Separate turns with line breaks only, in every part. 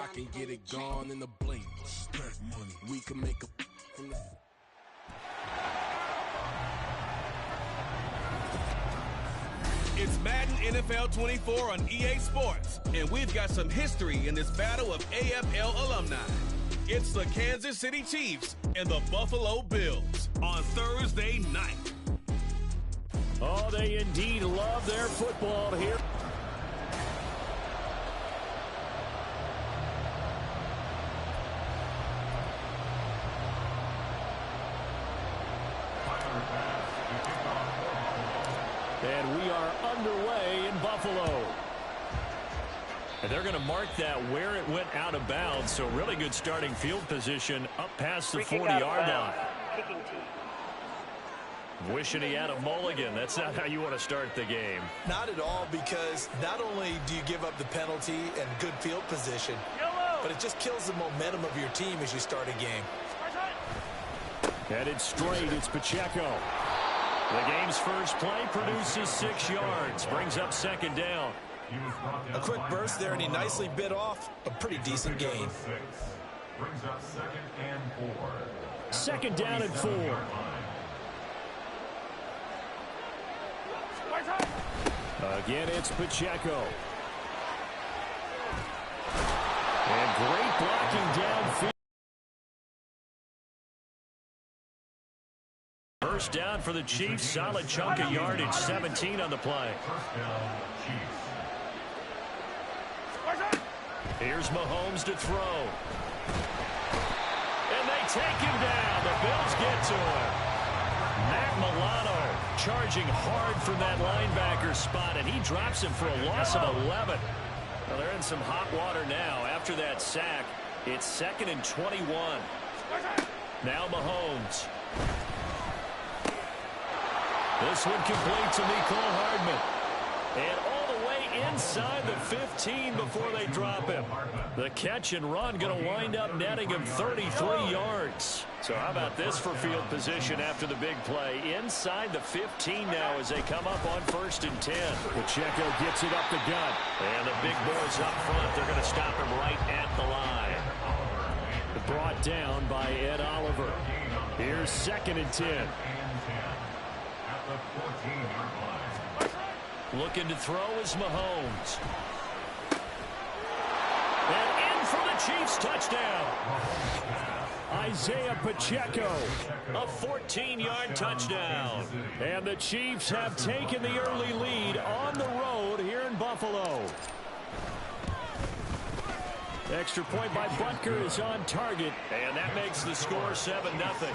I can get it gone in a blink. Stack money. We can make a from the...
It's Madden NFL 24 on EA Sports, and we've got some history in this battle of AFL alumni. It's the Kansas City Chiefs and the Buffalo Bills on Thursday night.
Oh, they indeed love their football here. And we are underway in Buffalo. And they're going to mark that where it went out of bounds. So really good starting field position up past the 40-yard line.
Kicking team.
Wishing he had a mulligan. That's not how you want to start the game.
Not at all, because not only do you give up the penalty and good field position, but it just kills the momentum of your team as you start a game.
Headed straight, it's Pacheco. The game's first play produces 6 yards, brings up second down.
A quick burst there, and he nicely bit off a pretty decent gain.
Brings up 2nd and 4.
Second down and 4. Again, it's Pacheco. And great blocking downfield. First down for the Chiefs. Solid chunk of yardage. 17 on the play. Here's Mahomes to throw. And they take him down. The Bills get to him. Matt Milano charging hard from that linebacker spot, and he drops him for a loss of 11. Well, they're in some hot water now. After that sack, it's 2nd and 21. Now Mahomes. This one complete to Mecole Hardman. And all the way inside the 15 before they drop him. The catch and run going to wind up netting him 33 yards. So how about this for field position after the big play? Inside the 15 now as they come up on 1st and 10. Pacheco gets it up the gut. And the big boys up front, they're going to stop him right at the line. Brought down by Ed Oliver. Here's 2nd and 10. Looking to throw is Mahomes. And in for the Chiefs touchdown. Isaiah Pacheco. A 14-yard touchdown. And the Chiefs have taken the early lead on the road here in Buffalo. Extra point by Butker is on target. And that makes the score 7-0.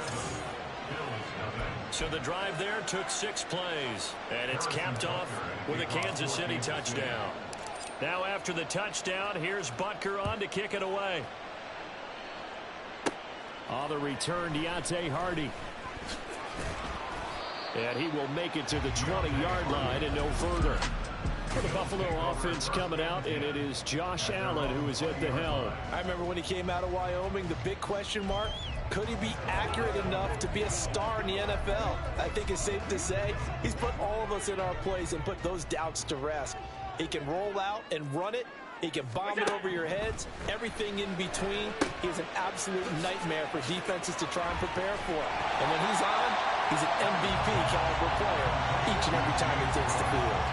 So the drive there took 6 plays, and it's capped off with a Kansas City touchdown. Now after the touchdown, here's Butker on to kick it away. On the return, Deontay Hardy. And he will make it to the 20-yard line and no further. For the Buffalo offense coming out, and it is Josh Allen who is at the helm.
I remember when he came out of Wyoming, the big question mark, could he be accurate enough to be a star in the NFL? I think it's safe to say he's put all of us in our place and put those doubts to rest. He can roll out and run it. He can bomb it over your heads. Everything in between. He's an absolute nightmare for defenses to try and prepare for. And when he's on, he's an MVP caliber player each and every time he takes the field.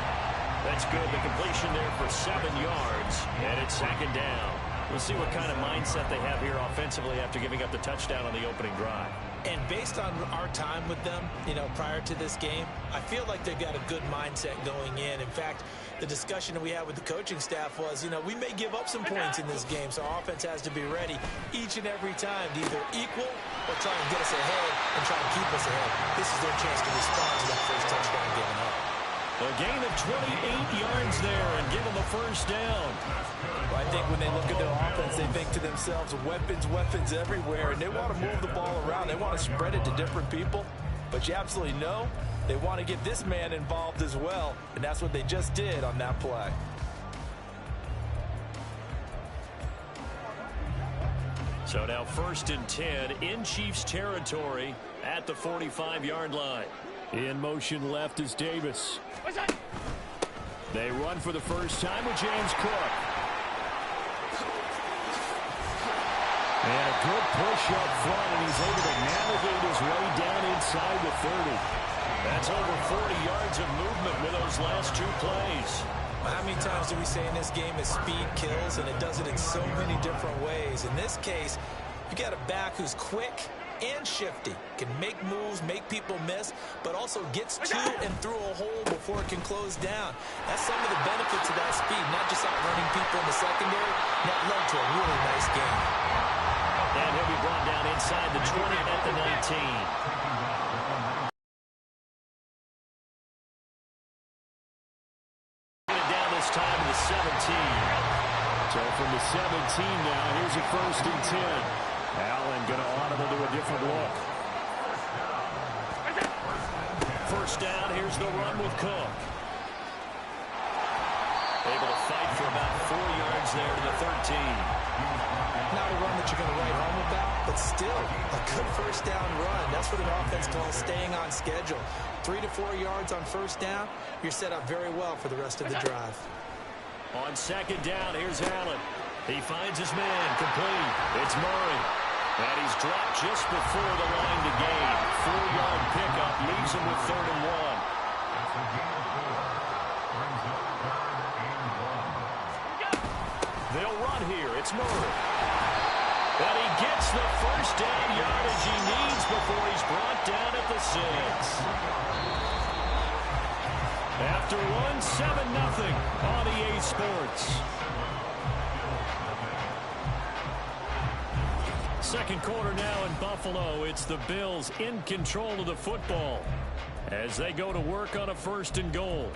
That's good. The completion there for 7 yards, and it's 2nd down. We'll see what kind of mindset they have here offensively after giving up the touchdown on the opening drive.
And based on our time with them, prior to this game, I feel like they've got a good mindset going in. In fact, the discussion that we had with the coaching staff was, we may give up some points in this game, so our offense has to be ready each and every time to either equal or try and get us ahead and try and keep us ahead. This is their chance to respond to that first touchdown given up.
A gain of 28 yards there and give them a first down.
Well, I think when they look at their offense, they think to themselves, weapons everywhere, and they want to move the ball around. They want to spread it to different people, but you absolutely know they want to get this man involved as well, and that's what they just did on that play.
So now 1st and 10 in Chiefs territory at the 45-yard line. In motion left is Davis. They run for the first time with James Cook. And a good push up front, and he's able to navigate his way down inside the 30. That's over 40 yards of movement with those last 2 plays.
How many times do we say in this game is speed kills, and it does it in so many different ways? In this case, you got a back who's quick and shifty, can make moves, make people miss, but also gets to and through a hole before it can close down. That's some of the benefits of that speed, not just outrunning people in the secondary. That led to a really nice game.
And he'll be brought down inside the 20 at the 19. Time to the 17. So from the 17 now, here's a 1st and 10. Allen going to audible to a different look. 1st down, here's the run with Cook. Able to fight for about 4 yards there to the 13.
Not a run that you're going to write home about, but still a good 1st down run. That's what an offense calls staying on schedule. 3 to 4 yards on 1st down, you're set up very well for the rest of the drive.
On 2nd down, here's Allen. He finds his man, complete. It's Murray. And he's dropped just before the line to gain. 4-yard pickup leaves him with 3rd and 1. They'll run here. It's Murray. And he gets the 1st down yardage he needs before he's brought down at the 6. After 7-0 on EA Sports. 2nd quarter now in Buffalo. It's the Bills in control of the football as they go to work on a 1st and goal.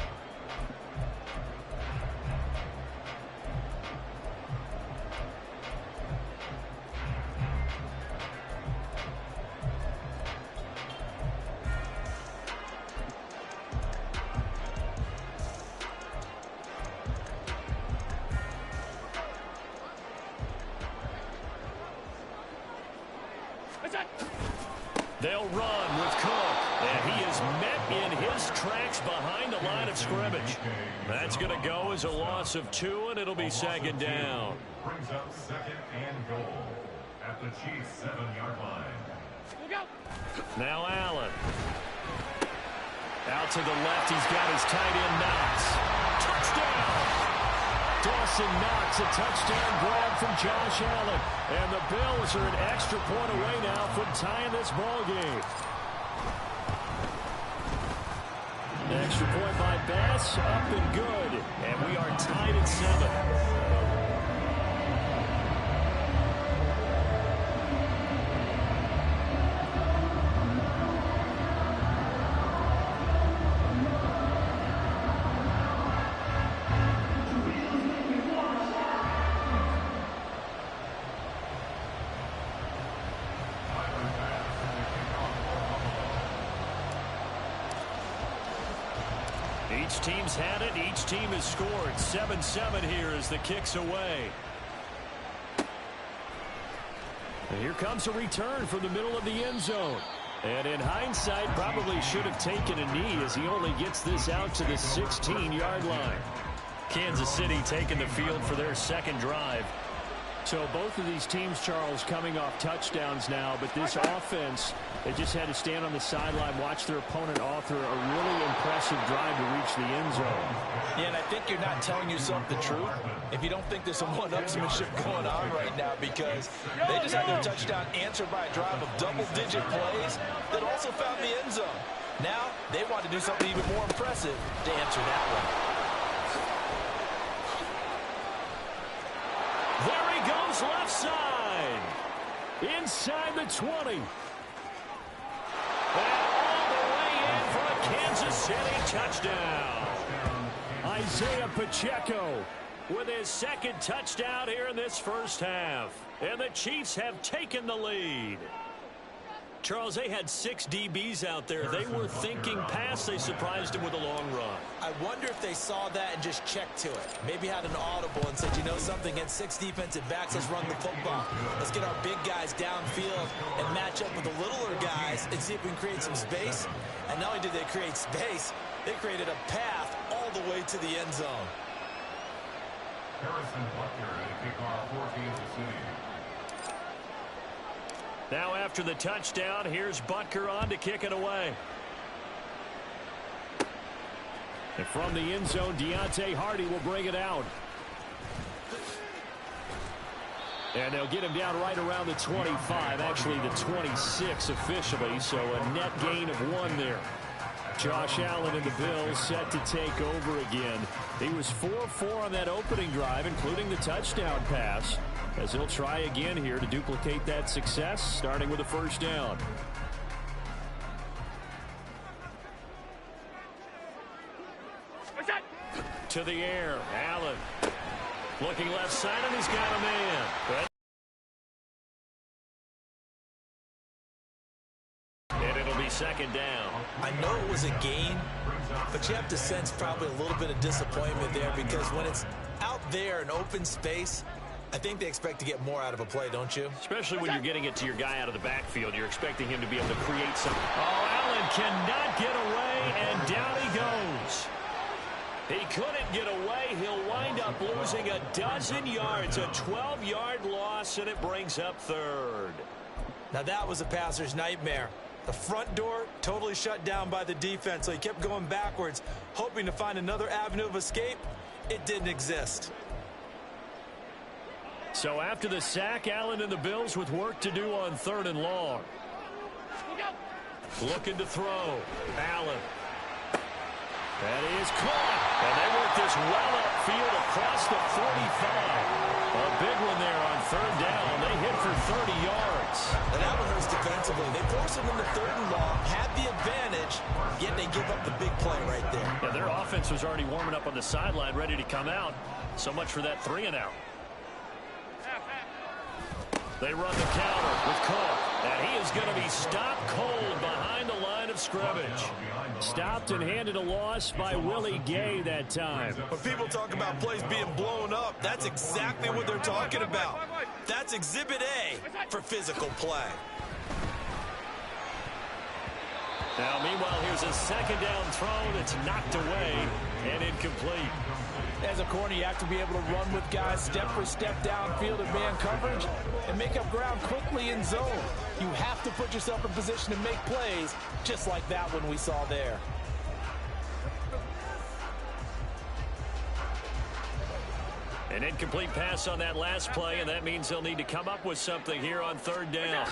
They'll run with Cook, and he is met in his tracks behind the line of scrimmage. That's going to go as a loss of 2, and it'll be 2nd down.
Brings up 2nd and goal at the Chiefs' 7-yard line.
Now Allen. Out to the left, he's got his tight end Knox. Touchdown! Dawson Knox, a touchdown grab from Josh Allen. And the Bills are an extra point away now from tying this ball game. Extra point by Bass, up and good. And we are tied at 7. Each team's had it. Each team has scored. 7-7 here as the kick's away. And here comes a return from the middle of the end zone. And in hindsight, probably should have taken a knee as he only gets this out to the 16-yard line. Kansas City taking the field for their 2nd drive. So both of these teams, Charles, coming off touchdowns now, but this offense, they just had to stand on the sideline, watch their opponent author a really impressive drive to reach the end zone.
Yeah, and I think you're not telling yourself the truth if you don't think there's some one-upsmanship going on right now, because they just had their touchdown answered by a drive of double-digit plays that also found the end zone. Now they want to do something even more impressive to answer that one.
There he goes left side. Inside the 20. And all the way in for a Kansas City touchdown. Isaiah Pacheco with his 2nd touchdown here in this 1st half. And the Chiefs have taken the lead. Charles, they had 6 DBs out there. They were thinking pass. They surprised him with a long run.
I wonder if they saw that and just checked to it. Maybe had an audible and said, you know something, against 6 defensive backs, let's run the football. Let's get our big guys downfield and match up with the littler guys and see if we can create some space. And not only did they create space, they created a path all the way to the end zone.
Harrison Butker to kick off for Kansas City.
Now after the touchdown, here's Butker on to kick it away. And from the end zone, Deontay Hardy will bring it out. And they'll get him down right around the 25, actually the 26 officially, so a net gain of 1 there. Josh Allen and the Bills set to take over again. He was 4-4 on that opening drive, including the touchdown pass, as he'll try again here to duplicate that success, starting with a first down. To the air, Allen. Looking left side, and he's got a man. And it'll be second down.
I know it was a gain, but you have to sense probably a little bit of disappointment there, because when it's out there in open space, I think they expect to get more out of a play, don't you?
Especially when you're getting it to your guy out of the backfield. You're expecting him to be able to create something. Oh, Allen cannot get away, and down he goes. He couldn't get away. He'll wind up losing a dozen yards, a 12-yard loss, and it brings up third.
Now that was a passer's nightmare. The front door totally shut down by the defense, so he kept going backwards, hoping to find another avenue of escape. It didn't exist.
So after the sack, Allen and the Bills with work to do on 3rd and long. Looking to throw. Allen. That is caught. And they work this well upfield across the 45. A big one there on 3rd down. They hit for 30 yards.
And that one hurts defensively. They force him into 3rd and long, had the advantage, yet they give up the big play right there.
Yeah, their offense was already warming up on the sideline, ready to come out. So much for that 3-and-out. They run the counter with Cook, and he is going to be stopped cold behind the line of scrimmage. Stopped and handed a loss by Willie Gay that time.
When people talk about plays being blown up, that's exactly what they're talking about. That's Exhibit A for physical play.
Now, meanwhile, here's a second down throw that's knocked away and incomplete.
As a corner, you have to be able to run with guys step for step downfield in man coverage and make up ground quickly in zone. You have to put yourself in position to make plays, just like that one we saw there.
An incomplete pass on that last play, and that means they'll need to come up with something here on 3rd down.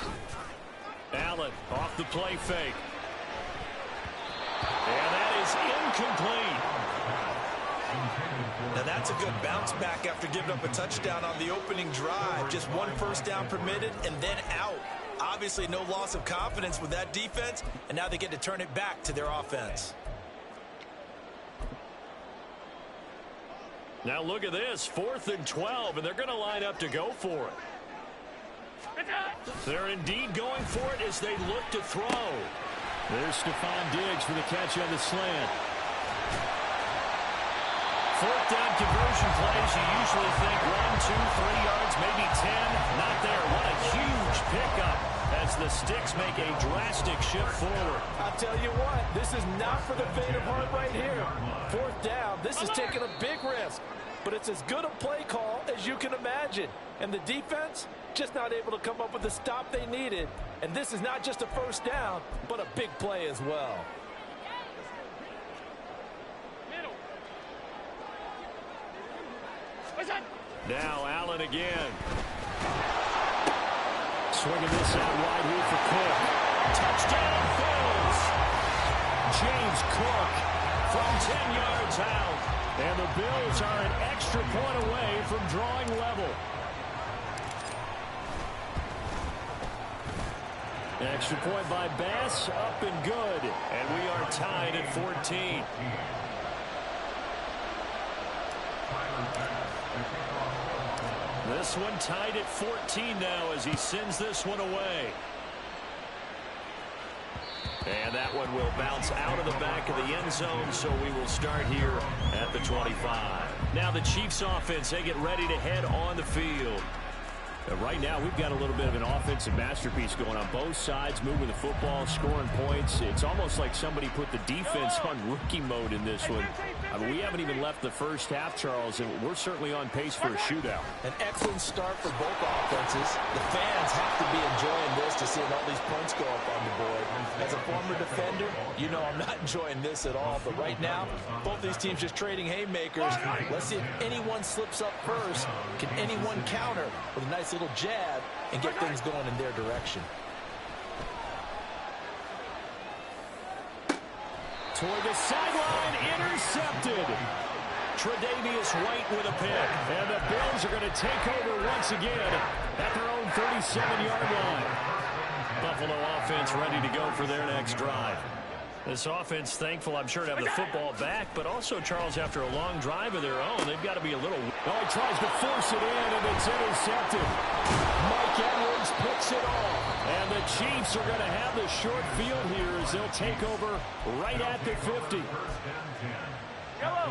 Allen off the play fake. And that is incomplete.
Now that's a good bounce back after giving up a touchdown on the opening drive. Just 1 first down permitted and then out. Obviously no loss of confidence with that defense, and now they get to turn it back to their offense.
Now look at this, 4th and 12, and they're going to line up to go for it. They're indeed going for it as they look to throw. There's Stephon Diggs for the catch on the slant. 4th down conversion plays, you usually think 1, 2, 3 yards, maybe 10. Not there. What a huge pickup as the Sticks make a drastic shift forward.
I'll tell you what, this is not for the faint of heart right here. 4th down, this is taking a big risk. But it's as good a play call as you can imagine. And the defense just not able to come up with the stop they needed. And this is not just a first down, but a big play as well.
Now Allen again. Swinging this out wide here for Cook. Touchdown Bills. James Cook from 10 yards out. And the Bills are an extra point away from drawing level. Extra point by Bass, up and good. And we are tied at 14. This one tied at 14 now as he sends this one away. And that one will bounce out of the back of the end zone, so we will start here at the 25. Now the Chiefs offense, they get ready to head on the field. Right now, we've got a little bit of an offensive masterpiece going on both sides, moving the football, scoring points. It's almost like somebody put the defense on rookie mode in this one. I mean, we haven't even left the first half, Charles, and we're certainly on pace for a shootout.
An excellent start for both offenses. The fans have to be enjoying this to see all these points go up on the board. As a former defender, you know I'm not enjoying this at all. But right now, both these teams just trading haymakers. Let's see if anyone slips up first. Can anyone counter with a nice little jab and get things going in their direction?
Toward the sideline, intercepted. Tre'Davious White with a pick. And the Bills are going to take over once again at their own 37-yard line. Buffalo offense ready to go for their next drive. This offense thankful, I'm sure, to have the football back, but also, Charles, after a long drive of their own, they've got to be a little... Oh, he tries to force it in, and it's intercepted. Mike Edwards picks it off. And the Chiefs are going to have the short field here as they'll take over right at the 50.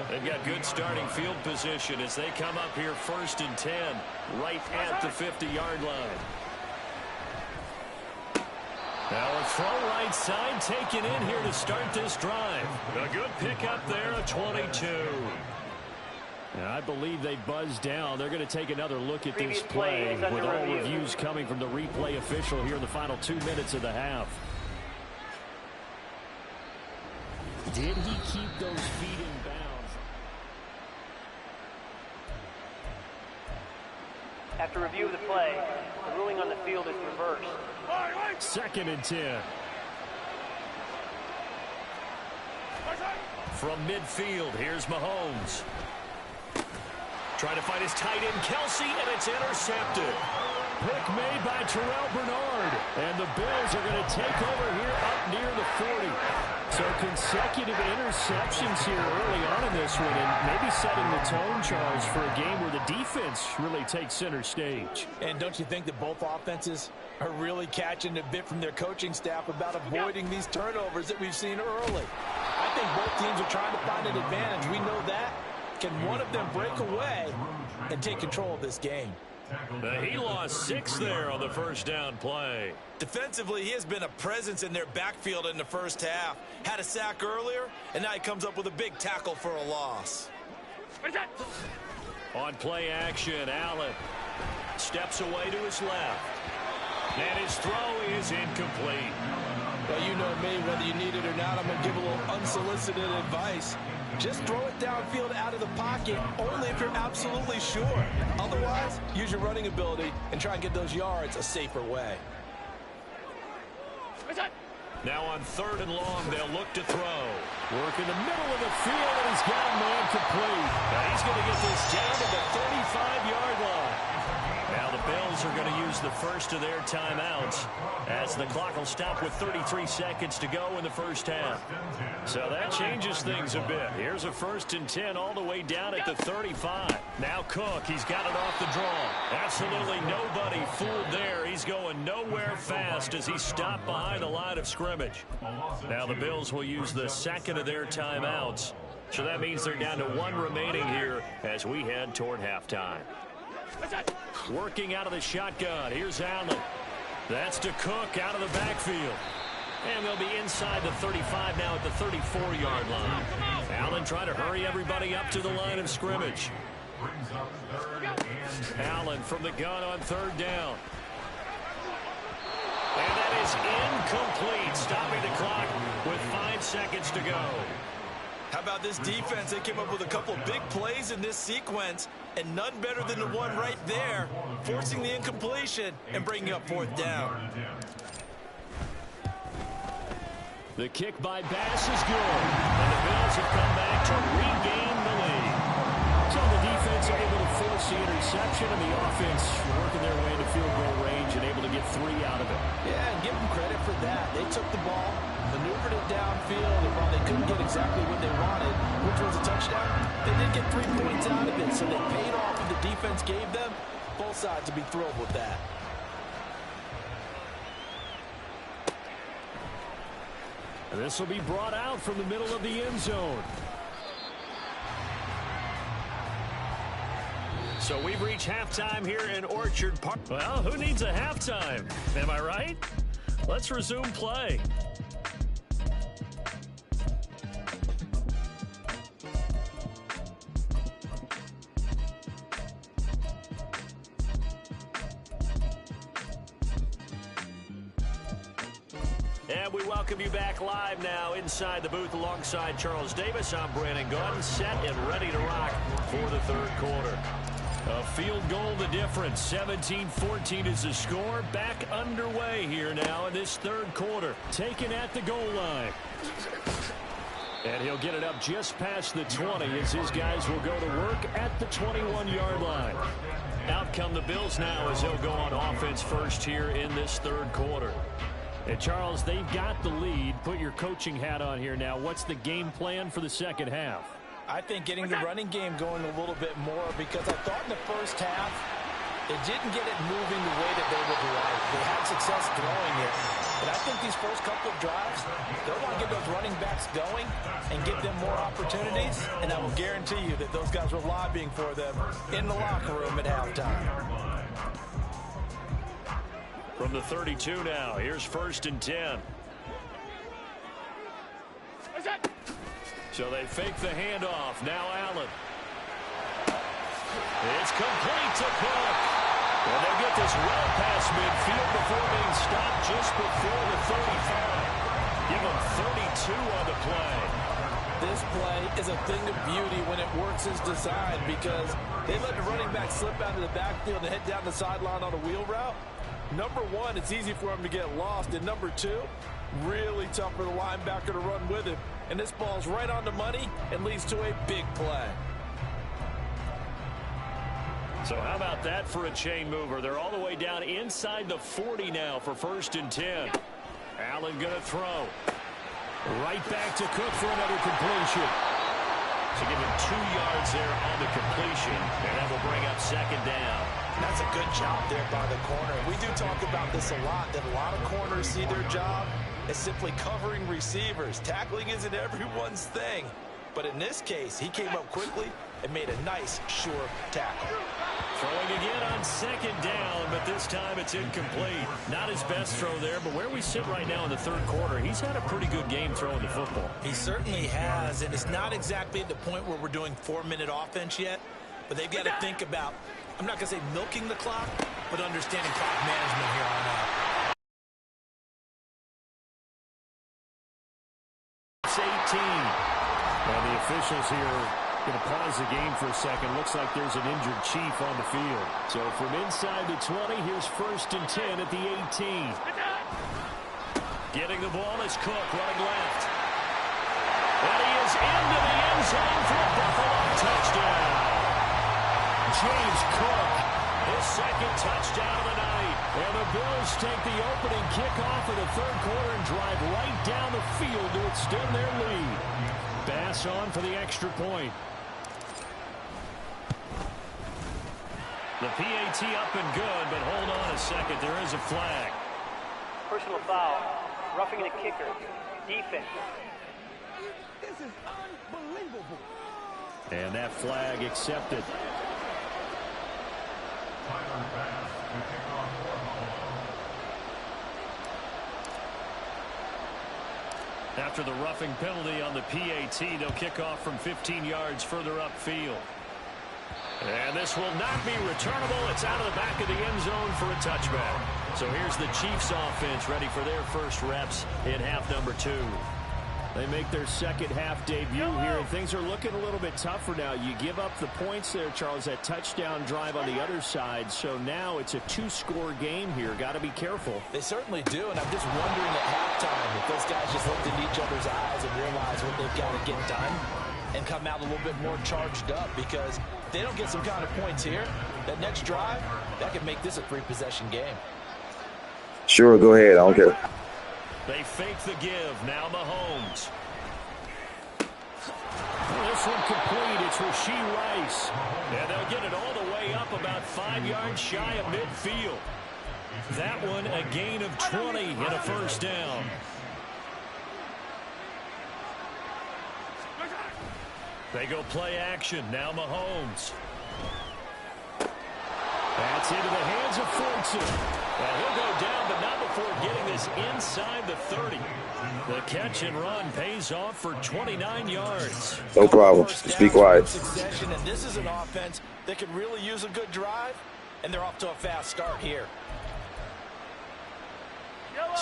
They've got good starting field position as they come up here 1st and 10, right at the 50-yard line. Now a throw right side taken in here to start this drive. A good pickup there, a 22. And I believe they buzzed down. They're going to take another look at this play with all reviews coming from the replay official here in the final 2 minutes of the half. Did he keep those feet in bounds?
After review of the play, the ruling on the field is reversed.
2nd and 10. From midfield, here's Mahomes. Trying to find his tight end, Kelsey, and it's intercepted. Pick made by Terrell Bernard. And the Bills are going to take over here up near the 40. So consecutive interceptions here early on in this one, and maybe setting the tone, Charles, for a game where the defense really takes center stage.
And don't you think that both offenses are really catching a bit from their coaching staff about avoiding these turnovers that we've seen early? I think both teams are trying to find an advantage. We know that. Can one of them break away and take control of this game?
He lost 6 there on the first down play.
Defensively, he has been a presence in their backfield in the first half. Had a sack earlier, and now he comes up with a big tackle for a loss.
On play action, Allen steps away to his left. And his throw is incomplete.
Well, you know me, whether you need it or not, I'm going to give a little unsolicited advice. Just throw it downfield out of the pocket only if you're absolutely sure. Otherwise, use your running ability and try and get those yards a safer way.
Now on 3rd and long, they'll look to throw. Work in the middle of the field, and he's got a man complete. Now he's going to get this down to the 35-yard line. Now the Bills are going to use the first of their timeouts as the clock will stop with 33 seconds to go in the first half. So that changes things a bit. Here's a 1st and 10 all the way down at the 35. Now Cook, he's got it off the draw. Absolutely nobody fooled there. He's going nowhere fast as he stopped behind the line of scrimmage. Now the Bills will use the second of their timeouts. So that means they're down to 1 remaining here as we head toward halftime. Working out of the shotgun. Here's Allen. That's to Cook out of the backfield. And they'll be inside the 35 now at the 34-yard line. Allen trying to hurry everybody up to the line of scrimmage. Allen from the gun on 3rd down. And that is incomplete, stopping the clock with 5 seconds to go.
How about this defense? They came up with a couple of big plays in this sequence, and none better than the one right there, forcing the incompletion and bringing up 4th down.
The kick by Bass is good, and the Bills have come back to regain the lead. So the defense able to force the interception, and the offense working their way into field goal range and able to get 3 out of it.
Yeah, and give them credit for that. They took the ball, maneuvered it downfield, and while they couldn't get exactly what they wanted, which was a touchdown, they did get 3 points out of it, so they paid off what the defense gave them. Both sides to be thrilled with that.
This will be brought out from the middle of the end zone. So we've reached halftime here in Orchard Park. Well, who needs a halftime? Am I right? Let's resume play. And we welcome you back live now inside the booth alongside Charles Davis. I'm Brandon Gaudin, set and ready to rock for the third quarter. A field goal the difference. 17-14 is the score. Back underway here now in this third quarter. Taken at the goal line. And he'll get it up just past the 20 as his guys will go to work at the 21-yard line. Out come the Bills now as they'll go on offense first here in this third quarter. And Charles, they've got the lead. Put your coaching hat on here now. What's the game plan for the second half?
I think getting the running game going a little bit more, because I thought in the first half they didn't get it moving the way that they would like. They had success throwing it. But I think these first couple of drives, they'll want to get those running backs going and give them more opportunities. And I will guarantee you that those guys were lobbying for them in the locker room at halftime.
From the 32 now, here's 1st and 10. So they fake the handoff. Now Allen. It's complete to Cook. And they get this well past midfield before being stopped just before the 35. Give them 32 on the play.
This play is a thing of beauty when it works as designed, because they let the running back slip out of the backfield and head down the sideline on a wheel route. Number one, it's easy for him to get lost. And number two, really tough for the linebacker to run with him. And this ball's right on the money and leads to a big play.
So how about that for a chain mover? They're all the way down inside the 40 now for 1st and 10. Allen going to throw. Right back to Cook for another completion. So give him 2 yards there on the completion. And that will bring up 2nd down.
That's a good job there by the corner. We do talk about this a lot, that a lot of corners see their job as simply covering receivers. Tackling isn't everyone's thing. But in this case, he came up quickly and made a nice, sure tackle.
Throwing again on 2nd down, but this time it's incomplete. Not his best throw there, but where we sit right now in the third quarter, he's had a pretty good game throwing the football.
He certainly has, and it's not exactly at the point where we're doing 4-minute offense yet, but they've got to think about, I'm not going to say milking the clock, but understanding clock management here on out.
It's 18. And the officials here going to pause the game for a second. Looks like there's an injured Chief on the field. So from inside the 20, here's 1st and 10 at the 18. Getting the ball is Cook running left. And he is into the end zone for a Buffalo touchdown. James Cook, his 2nd touchdown of the night. And the Bills take the opening kickoff of the third quarter and drive right down the field to extend their lead. Bass on for the extra point. The PAT up and good, but hold on a second. There is a flag.
Personal foul. Roughing the kicker. Defense.
This is unbelievable.
And that flag accepted.
Tyler Bass to kick off for Buffalo.
After the roughing penalty on the PAT, they'll kick off from 15 yards further upfield. And this will not be returnable. It's out of the back of the end zone for a touchback. So here's the Chiefs offense ready for their first reps in half number 2. They make their second half debut here, and things are looking a little bit tougher now. You give up the points there, Charles, that touchdown drive on the other side. So now it's a 2-score game here. Got to be careful.
They certainly do, and I'm just wondering at halftime if those guys just looked into each other's eyes and realized what they've got to get done and come out a little bit more charged up, because if they don't get some kind of points here, that next drive, that could make this a 3-possession game.
Sure, go ahead. I don't care.
They fake the give. Now Mahomes. This one complete. It's Rashee Rice. And they'll get it all the way up about 5 yards shy of midfield. That one a gain of 20 and a first down. They go play action. Now Mahomes. That's into the hands of Fortson. And he'll go down, but not before getting this inside the 30. The catch and run pays off for 29 yards.
No problem. Just be quiet.
And this is an offense that could really use a good drive, and they're off to a fast start here.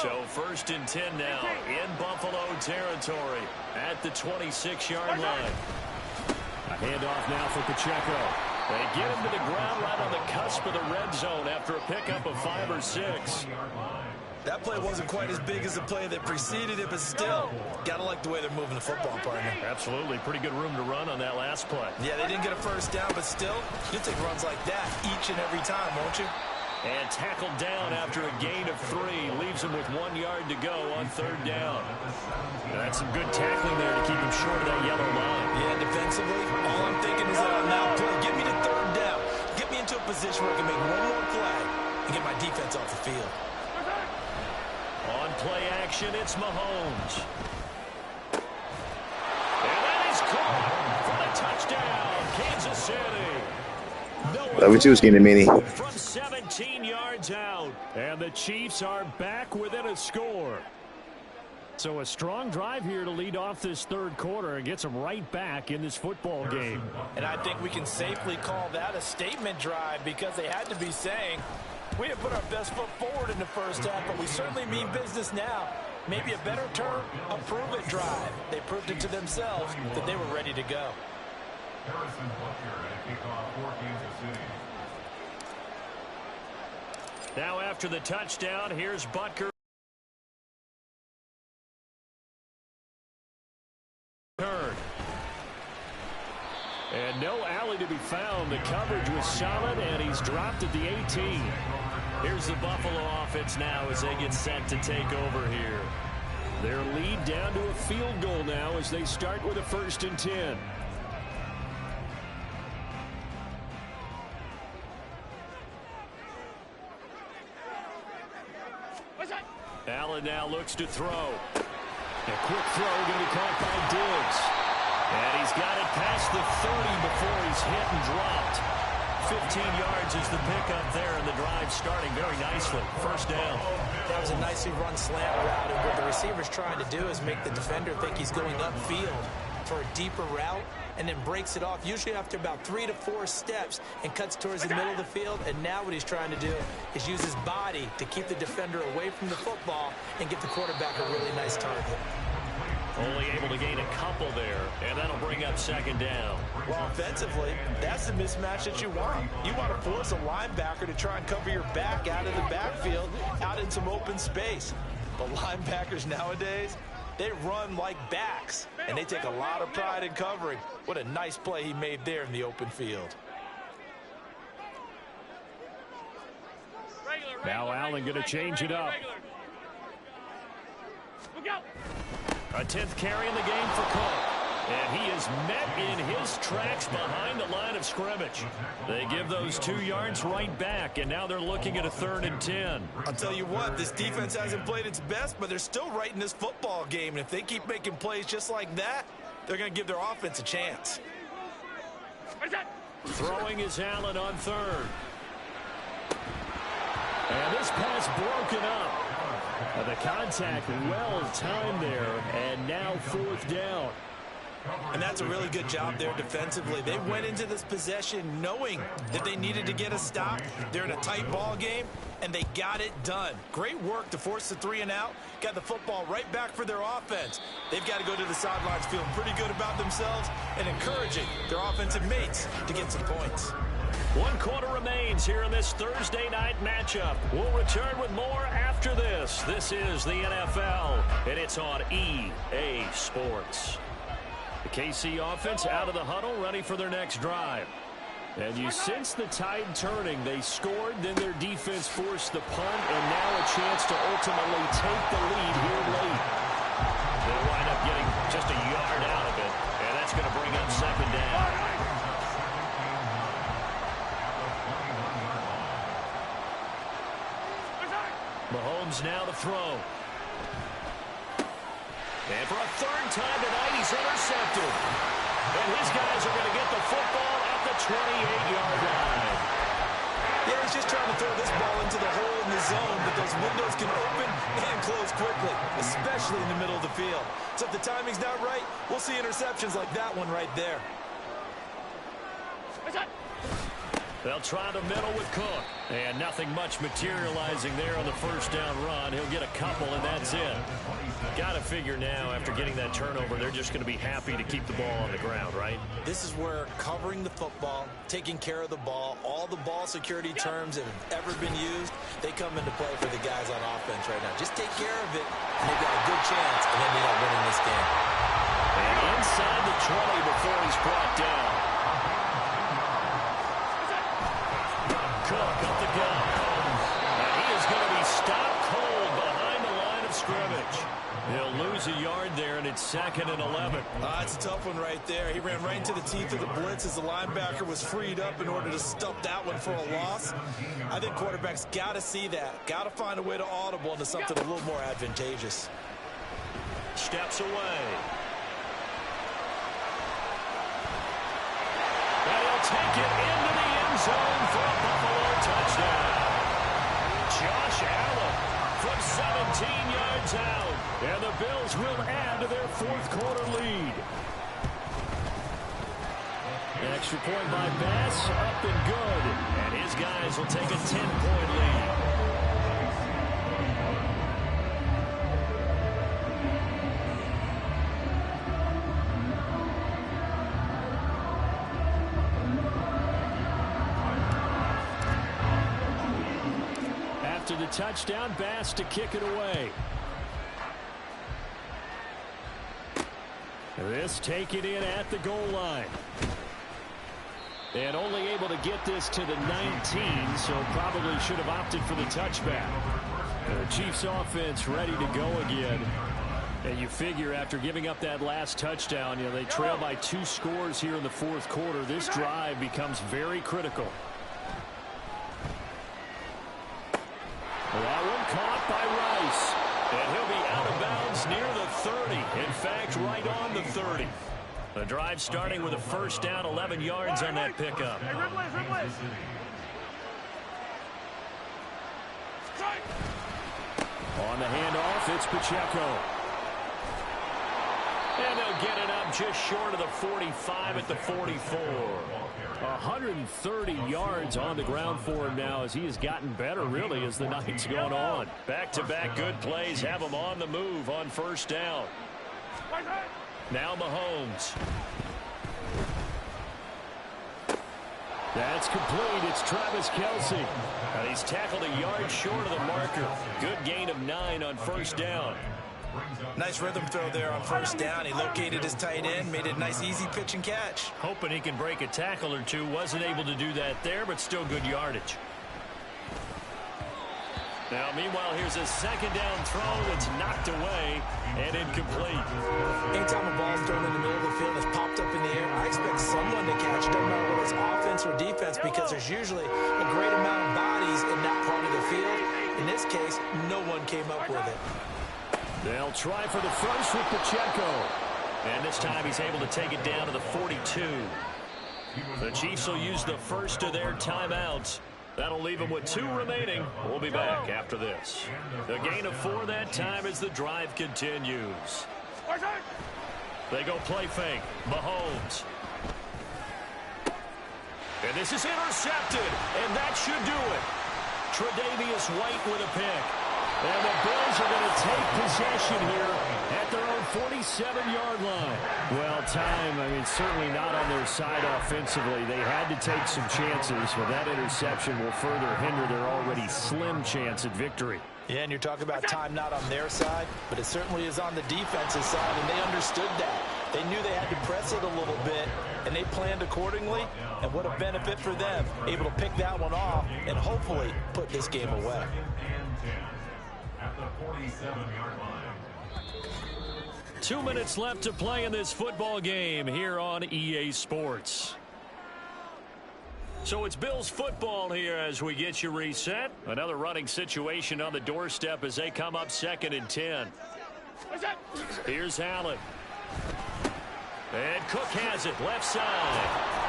So 1st and 10 now in Buffalo territory at the 26-yard line. A handoff now for Pacheco. They get him to the ground right on the cusp of the red zone after a pickup of 5 or 6.
That play wasn't quite as big as the play that preceded it, but still, gotta like the way they're moving the football, partner.
Absolutely. Pretty good room to run on that last play.
Yeah, they didn't get a first down, but still, you'll take runs like that each and every time, won't you?
And tackled down after a gain of 3. Leaves him with 1 yard to go on 3rd down. That's some good tackling there to keep him short of that yellow line.
Yeah, defensively, all I'm thinking is that I'll now play. Get me to 3rd down. Get me into a position where I can make one more play and get my defense off the field.
On play action, it's Mahomes. And that is caught for the touchdown, Kansas City.
Love you too, Skinny Mini.
From 17 yards out. And the Chiefs are back within a score. So a strong drive here to lead off this 3rd quarter and gets them right back in this football game.
And I think we can safely call that a statement drive because they had to be saying, we have put our best foot forward in the first half, but we certainly mean business now. Maybe a better term, a prove-it drive. They proved it to themselves that they were ready to go.
Harrison Butker at kickoff for Kansas City.
Now after the touchdown, here's Butker. And no alley to be found. The coverage was solid, and he's dropped at the 18. Here's the Buffalo offense now as they get set to take over here. Their lead down to a field goal now as they start with a 1st and 10. Allen now looks to throw. A quick throw going to be caught by Diggs. And he's got it past the 30 before he's hit and dropped. 15 yards is the pickup there, and the drive starting very nicely. 1st down.
That was a nicely run slant route, and what the receiver's trying to do is make the defender think he's going upfield for a deeper route, and then breaks it off, usually after about 3 to 4 steps, and cuts towards the middle of the field. And now what he's trying to do is use his body to keep the defender away from the football and give the quarterback a really nice target.
Only able to gain a couple there, and that'll bring up 2nd down.
Well, offensively, that's the mismatch that you want. You want to force a linebacker to try and cover your back out of the backfield, out in some open space. But linebackers nowadays, they run like backs, and they take a lot of pride in covering. What a nice play he made there in the open field.
Now Allen going to change it up. A 10th carry in the game for Cook. And he is met in his tracks behind the line of scrimmage. They give those 2 yards right back, and now they're looking at a 3rd and 10.
I'll tell you what, this defense hasn't played its best, but they're still right in this football game. And if they keep making plays just like that, they're going to give their offense a chance.
Throwing is Allen on 3rd. And this pass broken up. The contact well timed there, and now 4th down.
And that's a really good job there defensively. They went into this possession knowing that they needed to get a stop. They're in a tight ball game, and they got it done. Great work to force the 3 and out. Got the football right back for their offense. They've got to go to the sidelines feeling pretty good about themselves and encouraging their offensive mates to get some points.
1 quarter remains here in this Thursday night matchup. We'll return with more after this. This is the NFL, and it's on EA Sports. The KC offense out of the huddle, ready for their next drive. And you sense the tide turning. They scored, then their defense forced the punt, and now a chance to ultimately take the lead here late. They'll wind up getting just a yard out of it, and that's going to bring up 2nd down. Mahomes now to throw. And for a 3rd time tonight, he's intercepted. And his guys are going to get the football at the 28-yard line.
There's He's just trying to throw this ball into the hole in the zone, but those windows can open and close quickly, especially in the middle of the field. So if the timing's not right, we'll see interceptions like that one right there.
They'll try the middle with Cook. And nothing much materializing there on the first down run. He'll get a couple, and that's it. Got to figure now, after getting that turnover, they're just going to be happy to keep the ball on the ground, right?
This is where covering the football, taking care of the ball, all the ball security terms that have ever been used, they come into play for the guys on offense right now. Just take care of it, and they've got a good chance of ending up winning this game.
And inside the 20 before he's brought down. Cook up the gun. And he is going to be stopped cold behind the line of scrimmage. He'll lose a yard there, and it's 2nd and 11.
It's a tough one right there. He ran right into the teeth of the blitz as the linebacker was freed up in order to stuff that one for a loss. I think quarterbacks got to see that. Got to find a way to audible into something a little more advantageous.
Steps away. And he'll take it into the end zone for a Buffalo touchdown. Josh Allen from 17 yards out. And the Bills will add to their 4th quarter lead. An extra point by Bass, up and good. And his guys will take a 10-point lead. After the touchdown, Bass to kick it away. This taken in at the goal line. And only able to get this to the 19, so probably should have opted for the touchback. The Chiefs offense ready to go again. And you figure after giving up that last touchdown, they trail by 2 scores here in the 4th quarter. This drive becomes very critical. That one caught by Rice. And he'll be out of bounds near the 30. In fact, right on the 30. The drive starting with a first down, 11 yards on that pickup. On the handoff, it's Pacheco. And they'll get it up just short of the 45 at the 44. 130 yards on the ground for him now as he has gotten better, really, as the night's gone on. Back-to-back good plays have him on the move on first down. Now Mahomes. That's complete. It's Travis Kelce. And he's tackled a yard short of the marker. Good gain of 9 on first down.
Nice rhythm throw there on first down. He located his tight end, made it a nice easy pitch and catch.
Hoping he can break a tackle or two. Wasn't able to do that there, but still good yardage. Now, meanwhile, here's a second down throw that's knocked away and incomplete.
Anytime a ball's thrown in the middle of the field that's popped up in the air, I expect someone to catch it. Doesn't matter whether it's offense or defense, because there's usually a great amount of bodies in that part of the field. In this case, no one came up with it.
They'll try for the first with Pacheco. And this time he's able to take it down to the 42. The Chiefs will use the first of their timeouts. That'll leave them with 2 remaining. We'll be back after this. The gain of 4 that time as the drive continues. They go play fake. Mahomes. And this is intercepted. And that should do it. Tre'Davious White with a pick. And the Bills are going to take possession here at their own 47-yard line. Well, time, certainly not on their side offensively. They had to take some chances, but that interception will further hinder their already slim chance at victory.
Yeah, and you're talking about time not on their side, but it certainly is on the defensive side, and they understood that. They knew they had to press it a little bit, and they planned accordingly, and what a benefit for them, able to pick that one off and hopefully put this game away.
At the 47-yard line.
2 minutes left to play in this football game here on EA Sports. So it's Bills football here as we get you reset. Another running situation on the doorstep as they come up 2nd and 10. Here's Allen. And Cook has it left side.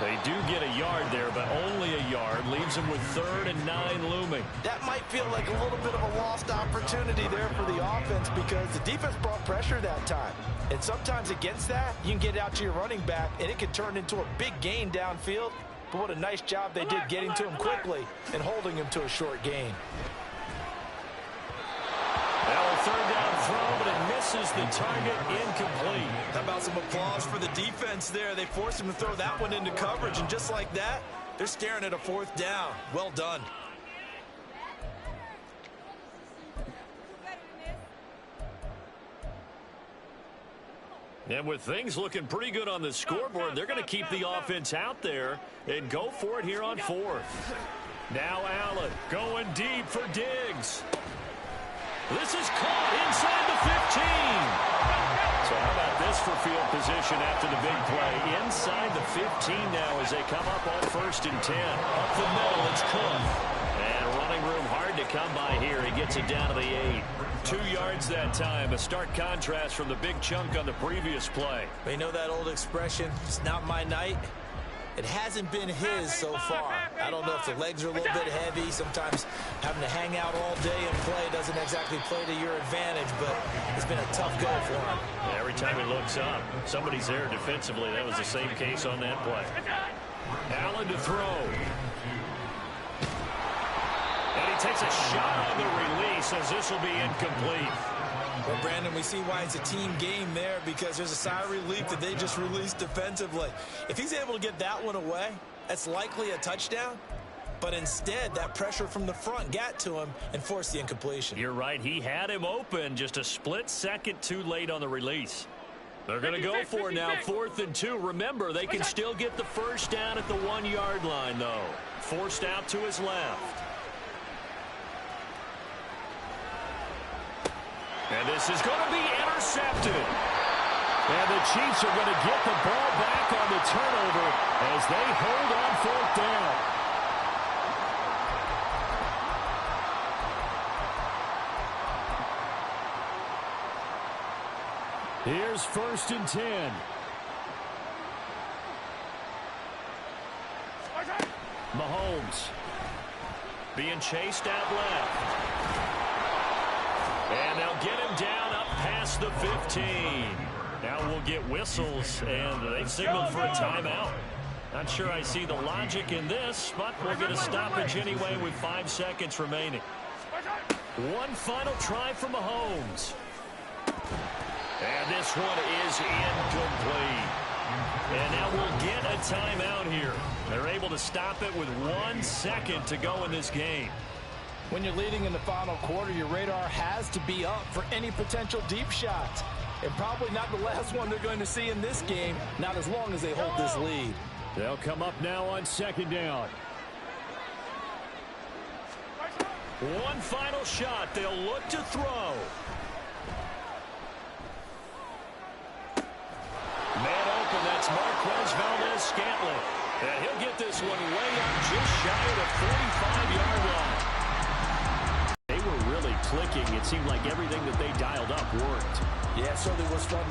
They do get a yard there, but only a yard. Leaves them with 3rd and 9 looming.
That might feel like a little bit of a lost opportunity there for the offense because the defense brought pressure that time. And sometimes against that, you can get out to your running back, and it can turn into a big gain downfield. But what a nice job they did getting to him quickly and holding him to a short gain.
Now a 3rd down throw, but it misses the target, incomplete.
How about some applause for the defense there? They forced him to throw that one into coverage, and just like that, they're staring at a 4th down. Well done.
And with things looking pretty good on the scoreboard, they're going to keep the offense out there and go for it here on 4th. Now Allen going deep for Diggs. This is caught inside the 15. So how about this for field position after the big play? Inside the 15 now as they come up on 1st and 10. Up the middle, it's Cook. And running room hard to come by here. He gets it down to the 8. 2 yards that time. A stark contrast from the big chunk on the previous play.
You know that old expression, it's not my night? It hasn't been his so far. I don't know if the legs are a little bit heavy. Sometimes having to hang out all day and play doesn't exactly play to your advantage, but it's been a tough go for him.
Yeah, every time he looks up, somebody's there defensively. That was the same case on that play. Allen to throw. And he takes a shot on the release as this will be incomplete.
Well, Brandon, we see why it's a team game there because there's a sigh of relief that they just released defensively. If he's able to get that one away, that's likely a touchdown. But instead, that pressure from the front got to him and forced the incompletion.
You're right. He had him open, just a split second too late on the release. They're going to go for it now, 4th and 2. Remember, they can still get the 1st down at the 1-yard line, though. Forced out to his left. And this is going to be intercepted. And the Chiefs are going to get the ball back on the turnover as they hold on 4th down. Here's 1st and 10. Mahomes being chased out left. And they'll get him down up past the 15. Now we'll get whistles, and they've signaled for a timeout. Not sure I see the logic in this, but we'll get a stoppage anyway with 5 seconds remaining. One final try for Mahomes. And this one is incomplete. And now we'll get a timeout here. They're able to stop it with 1 second to go in this game.
When you're leading in the final quarter, your radar has to be up for any potential deep shots. And probably not the last one they're going to see in this game, not as long as they hold this lead.
They'll come up now on 2nd down. One final shot. They'll look to throw. Man open, that's Marquez Valdez-Scantling. And he'll get this one way up just shy of the 45-yard line. They were really clicking. It seemed like everything that they dialed up worked.
Yeah, it certainly was fun to